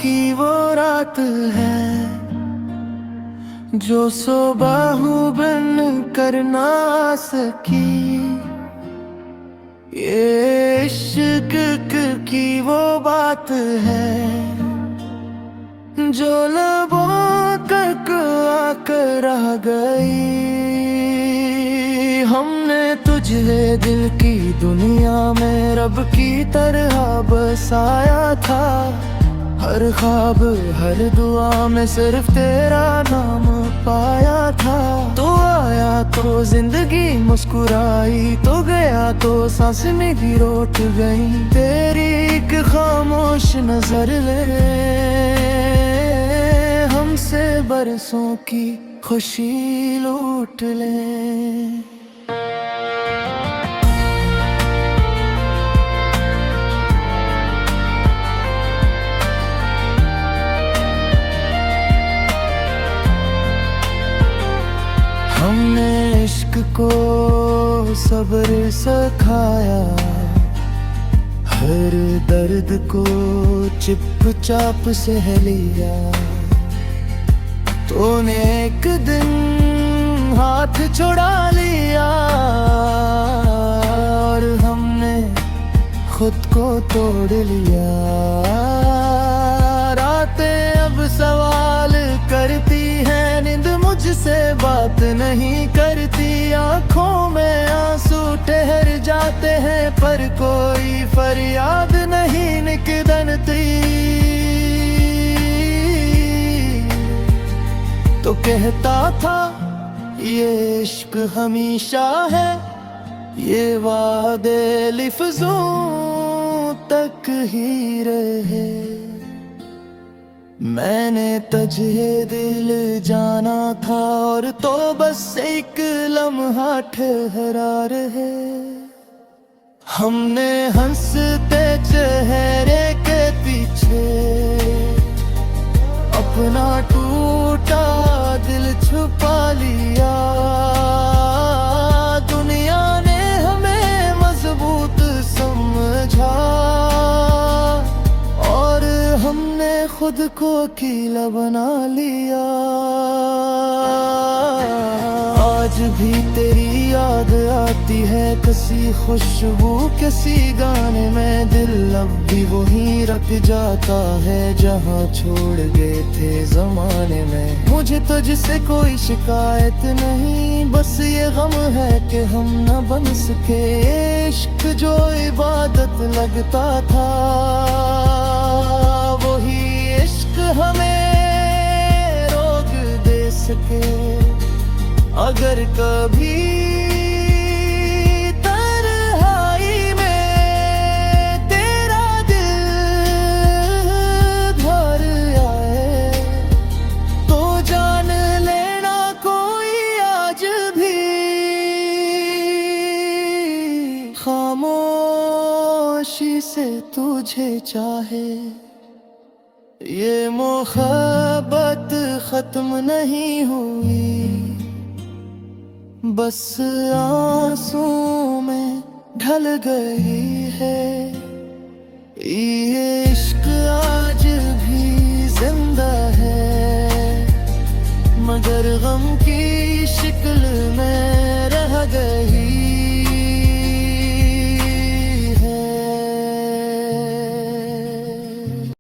की वो रात है जो सुबह बन कर ना सकी। ये इश्क की वो बात है जो लबों तक आकर रह गई। हमने तुझे दिल की दुनिया में रब की तरह बसाया था। हर ख्वाब हर दुआ में सिर्फ तेरा नाम पाया था। तो आया तो जिंदगी मुस्कुराई, तो गया तो सांस मेरी रोक गई। तेरी एक खामोश नजर ले हमसे बरसों की खुशी लूट ले। हमने इश्क को सब्र सिखाया, हर दर्द को चुपचाप सह लिया। तूने एक दिन हाथ छुड़ा लिया और हमने खुद को तोड़ लिया। रातें अब सवाल करती हैं, नींद मुझसे बात नहीं करती। आंखों में आंसू ठहर जाते हैं पर कोई फरियाद नहीं निकलती। तो कहता था ये इश्क हमेशा है, ये वादे लफ्ज़ों तक ही रहे। मैंने तुझे दिल जाना था और तो बस एक लम्हा ठहरा रहे। हमने हंसते चेहरे के पीछे अपना टूटा दिल छुपा लिया। दुनिया ने हमें मजबूत समझा और हमने खुद को अकेला बना लिया। आज भी तेरी याद आती है, किसी खुशबू किसी गाने में। दिल अब भी वहीं रख जाता है जहाँ छोड़ गए थे जमाने में। मुझे तुझसे कोई शिकायत नहीं, बस ये गम है कि हम न बन सके। इश्क जो इबादत लगता था वही इश्क हमें रोक दे सके। अगर कभी तन्हाई में तेरा दिल भर आए तो जान लेना कोई आज भी खामोशी से तुझे चाहे। ये मोहब्बत खत्म नहीं हुई, बस आंसू में ढल गई है। ये इश्क आज भी जिंदा है मगर गम की शिक्ल में।